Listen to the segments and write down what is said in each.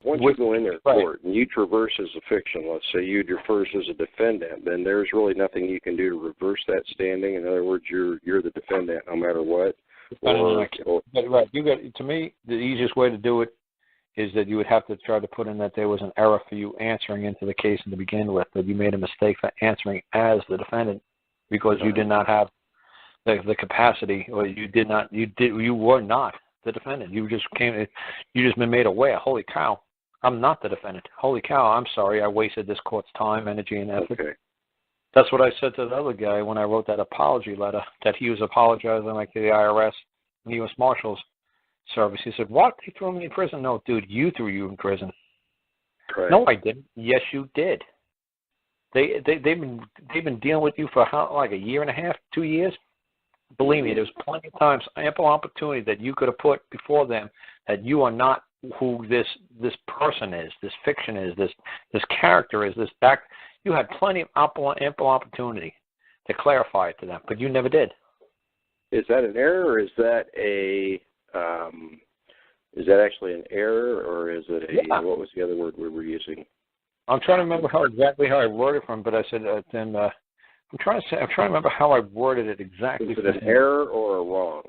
once you go in their court and you traverse as a fiction, let's say you traverse as a defendant, then there's really nothing you can do to reverse that standing. In other words, you're the defendant no matter what. Right. To me, the easiest way to do it is that you would have to try to put in that there was an error for you answering into the case to begin with, that you made a mistake for answering as the defendant because you did not have the capacity, or you were not the defendant. You just been made aware. Holy cow, I'm not the defendant. Holy cow, I'm sorry, I wasted this court's time, energy, and effort. Okay. That's what I said to the other guy when I wrote that apology letter, that he was apologizing like to the IRS and U.S. Marshals Service. He said, what? They threw me in prison? No, dude, you threw you in prison. Right. No, I didn't. Yes, you did. They've been dealing with you for like a year and a half, 2 years? Believe me, there's plenty of times, ample opportunity that you could have put before them that you are not who this person is, this fiction is, this character is, you had plenty of ample opportunity to clarify it to them, but you never did. Is that an error, or is that actually an error, or is it what was the other word we were using? I'm trying to remember exactly how I wrote it from, but I said then. I'm trying to remember how I worded it exactly. Is it an error or a wrong,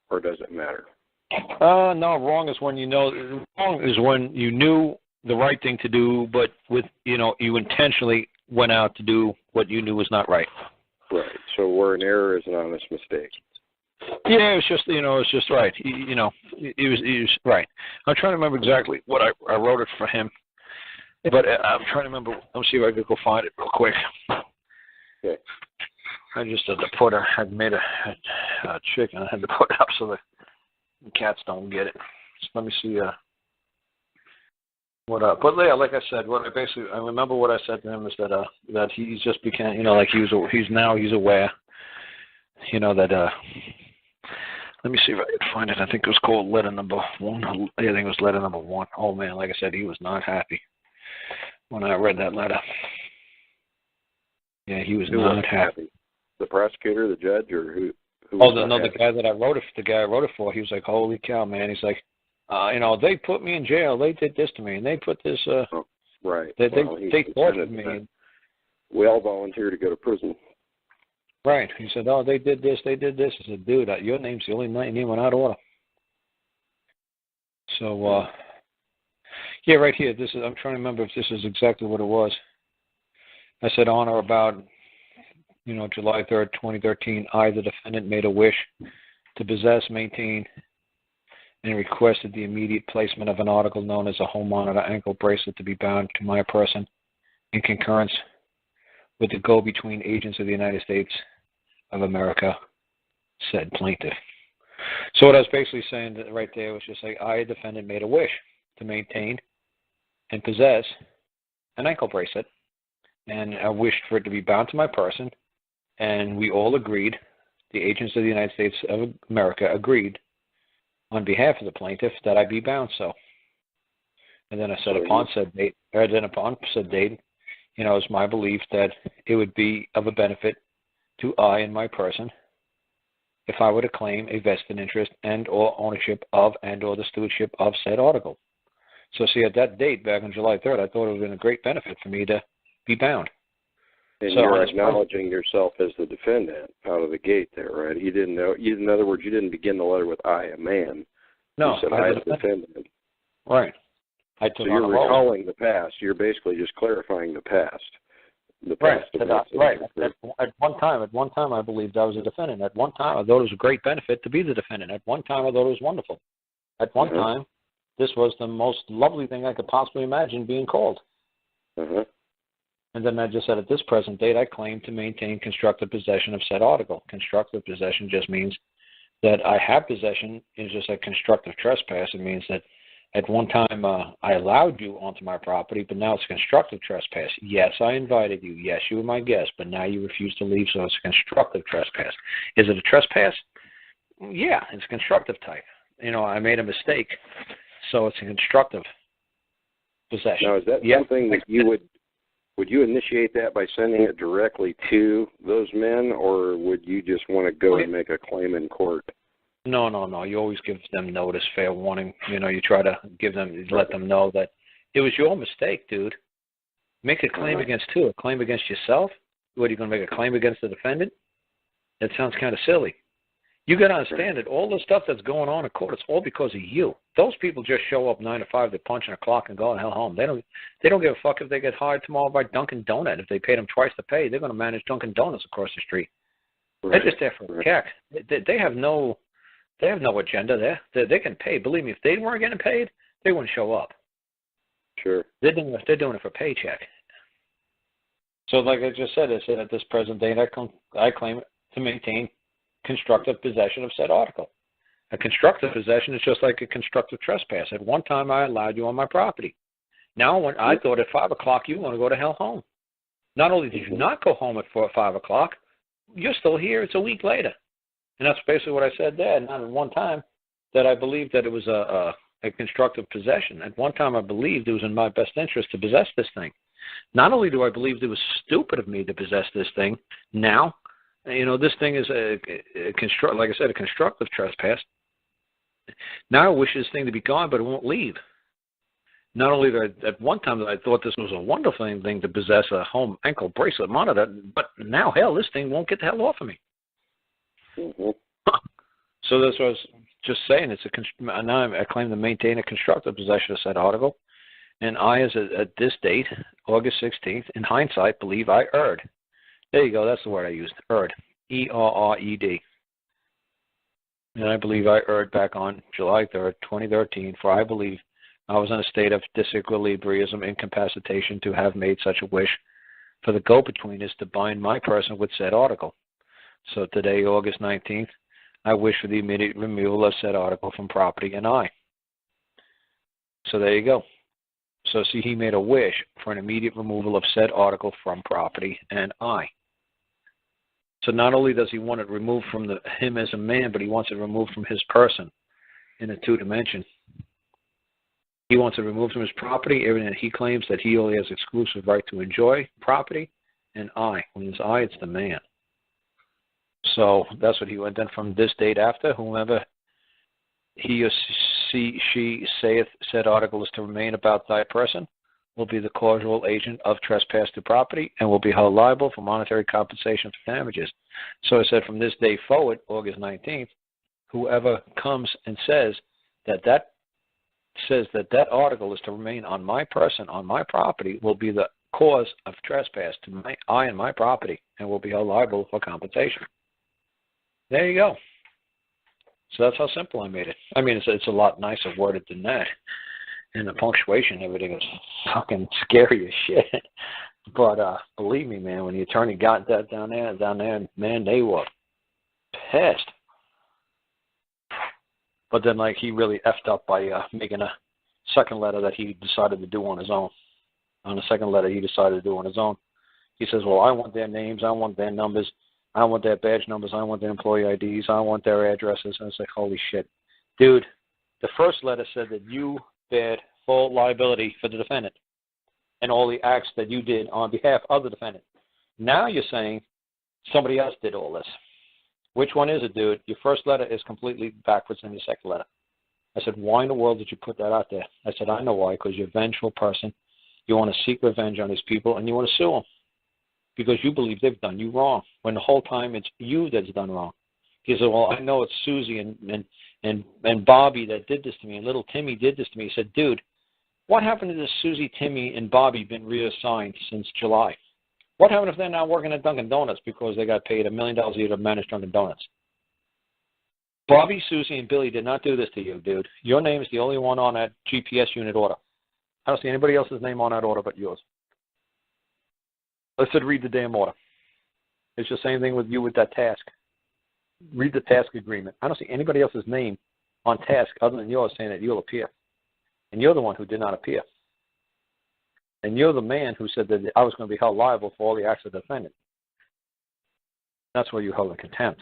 or does it matter? No, wrong is when wrong is when you knew the right thing to do, but you intentionally went out to do what you knew was not right. Right. So where an error is an honest mistake. Yeah, it was just right. He was right. I'm trying to remember exactly what I wrote it for him, but I'm trying to remember. Let me see if I could go find it real quick. Okay. I just had to had made a chicken. I had to put it up so the cats don't get it. So let me see what up. But yeah, like I said, I remember what I said to him is that he's just became, like he's aware, that let me see if I can find it. I think it was called letter number 1. I think it was letter number 1. Oh man, like I said, he was not happy when I read that letter. Yeah, he was not happy. The prosecutor, the judge, or who? The guy that I wrote it. The guy I wrote it for. He was like, "Holy cow, man!" He's like, they put me in jail. They did this to me, and they put this. Right. They tortured me. We all volunteer to go to prison. Right. He said, "Oh, they did this. They did this." I said, "Dude, your name's the only name went out of order." So, yeah, right here. This is. I'm trying to remember if this is exactly what it was. I said, on or about, July 3rd, 2013, I, the defendant, made a wish to possess, maintain, and requested the immediate placement of an article known as a home monitor ankle bracelet to be bound to my person in concurrence with the go-between agents of the United States of America, said plaintiff. So what I was basically saying right there was just like, I, the defendant, made a wish to maintain and possess an ankle bracelet, and I wished for it to be bound to my person, and we all agreed, the agents of the United States of America agreed on behalf of the plaintiff that I be bound so. And then I said upon said date, it's my belief that it would be of a benefit to I and my person if I were to claim a vested interest and or ownership of and or the stewardship of said article. So see, at that date, back on July 3rd, I thought it would have been a great benefit for me to be bound. And so you're acknowledging yourself as the defendant out of the gate there, right? You didn't know. In other words, you didn't begin the letter with "I, a man." No, you said "I, the defendant." Right. So you're recalling the past. You're basically just clarifying the past. The past. Right. At one time, I believed I was a defendant. At one time, I thought it was a great benefit to be the defendant. At one time, I thought it was wonderful. At one time, this was the most lovely thing I could possibly imagine being called. And then I just said, at this present date, I claim to maintain constructive possession of said article. Constructive possession just means that I have possession. It's just like constructive trespass. It means that at one time I allowed you onto my property, but now it's constructive trespass. Yes, I invited you. Yes, you were my guest, but now you refuse to leave, so it's a constructive trespass. Is it a trespass? Yeah, it's constructive type. I made a mistake, so it's a constructive possession. Now, is that something that you would you initiate that by sending it directly to those men, or would you just want to go and make a claim in court? No. You always give them notice, fair warning. You try to let them know that It was your mistake, dude. Make a claim against who? A claim against yourself? What, are you going to make a claim against the defendant? That sounds kind of silly. You got to understand that all the stuff that's going on in court, it's all because of you. Those people just show up 9 to 5, they punch in a clock and go the hell home. They don't give a fuck if they get hired tomorrow by Dunkin' Donut. If they pay them twice the pay, they're going to manage Dunkin' Donuts across the street. They're just there for a check. They have no agenda there. They can pay. Believe me, if they weren't getting paid, they wouldn't show up. Sure. They're doing it for a paycheck. So like I just said, at this present date, I claim to maintain constructive possession of said article. A constructive possession is just like a constructive trespass. At one time, I allowed you on my property. Now, when I thought at 5 o'clock you want to go to hell home. Not only did you not go home at 5 o'clock, you're still here. It's a week later. And that's basically what I said there. Not at one time that I believed that it was a constructive possession. At one time, I believed it was in my best interest to possess this thing. Not only do I believe it was stupid of me to possess this thing, now, this thing is like I said, a constructive trespass. Now I wish this thing to be gone, but it won't leave. Not only at one time that I thought this was a wonderful thing to possess a home ankle bracelet monitor, but now, hell, this thing won't get the hell off of me. Mm-hmm. So that's what I was just saying. Now I claim to maintain a constructive possession of said article. And I, at this date, August 16th, in hindsight, believe I erred. There you go. That's the word I used. Erred. E-R-R-E-D. And I believe I erred back on July 3rd, 2013, for I believe I was in a state of disequilibrium, incapacitation to have made such a wish, for the go-between is to bind my person with said article. So today, August 19th, I wish for the immediate removal of said article from property and I. So there you go. So see, he made a wish for an immediate removal of said article from property and I. So not only does he want it removed from him as a man, but he wants it removed from his person in a two-dimension. He wants it removed from his property, and he claims that he only has exclusive right to enjoy property, and I. When it's I, it's the man. So that's what he went. Then from this date after, whomever he or she saith said article is to remain about thy person will be the causal agent of trespass to property and will be held liable for monetary compensation for damages. So I said from this day forward, August 19th, whoever comes and says that article is to remain on my person, on my property, will be the cause of trespass to I and my property and will be held liable for compensation. There you go. So that's how simple I made it. I mean, it's a lot nicer worded than that. And the punctuation, everything is fucking scary as shit. But believe me, man, when the attorney got that down there, man, they were pissed. But then, like, he really effed up by making a second letter that he decided to do on his own. On the second letter he decided to do on his own. He says, well, I want their names, I want their numbers, I want their badge numbers, I want their employee IDs, I want their addresses. And it's like, holy shit. Dude, the first letter said that you bear full liability for the defendant and all the acts that you did on behalf of the defendant. Now you're saying somebody else did all this. Which one is it, dude? Your first letter is completely backwards than your second letter. I said, why in the world did you put that out there? I said, I know why, because you're a vengeful person. You want to seek revenge on these people, and you want to sue them because you believe they've done you wrong, when the whole time it's you that's done wrong. He said, well, I know it's Susie and Bobby that did this to me, and little Timmy did this to me. He said, dude, what happened to this Susie, Timmy, and Bobby been reassigned since July? What happened if they're now working at Dunkin' Donuts because they got paid $1 million a year to manage Dunkin' Donuts? Bobby, Susie, and Billy did not do this to you, dude. Your name is the only one on that GPS unit order. I don't see anybody else's name on that order but yours. I said, read the damn order. It's the same thing with you with that task. Read the task agreement. I don't see anybody else's name on task other than yours saying that you'll appear. And you're the one who did not appear. And you're the man who said that I was going to be held liable for all the acts of the defendant. That's why you held in contempt.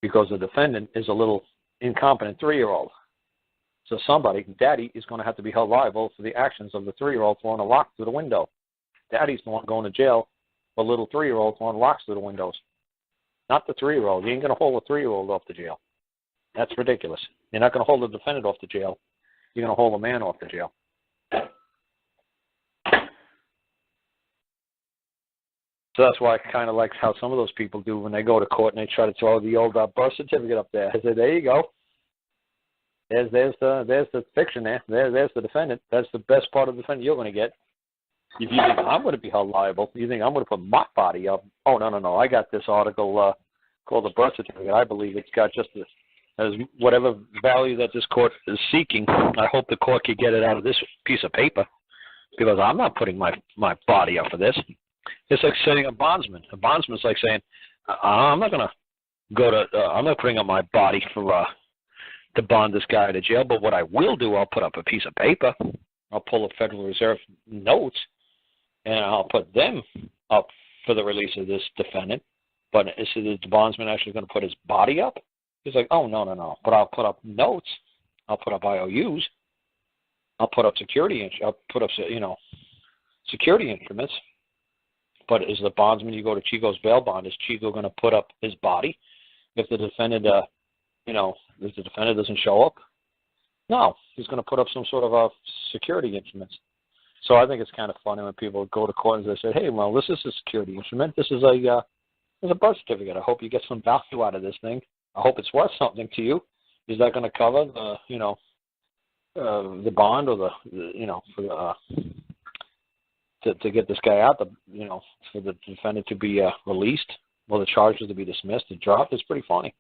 Because the defendant is a little incompetent 3-year-old. So somebody, Daddy, is going to have to be held liable for the actions of the 3-year-old throwing a lock through the window. Daddy's the one going to jail for little 3-year-old throwing locks through the windows. Not the 3-year-old. You ain't going to hold a 3-year-old off to jail. That's ridiculous. You're not going to hold the defendant off to jail you're going to haul a man off to jail. So that's why I kind of like how some of those people do when they go to court and they try to throw the old birth certificate up there. I say, there you go. There's the fiction there. There's the defendant. That's the best part of the defendant you're going to get. If you think I'm going to be held liable, you think I'm going to put my body up. Oh, no. I got this article called the birth certificate. I believe it's got just as whatever value that this court is seeking. I hope the court can get it out of this piece of paper, because I'm not putting my body up for this. It's like setting a bondsman. A bondsman's like saying, I'm not going to go to, I'm not putting up my body for to bond this guy to jail, but what I will do, I'll put up a piece of paper. I'll pull a Federal Reserve notes, and I'll put them up for the release of this defendant. But is the bondsman actually going to put his body up? He's like, oh, no. But I'll put up notes. I'll put up IOUs. I'll put up security. I'll put up, security instruments. But is the bondsman, you go to Chico's bail bond, is Chico going to put up his body if the defendant, if the defendant doesn't show up? No, he's going to put up some sort of security instruments. So I think it's kind of funny when people go to court and they say, hey, well, this is a security instrument. This is a birth certificate. I hope you get some value out of this thing. I hope it's worth something to you. Is that going to cover the bond or for to get this guy out, for the defendant to be released or the charges to be dismissed and dropped? It's pretty funny.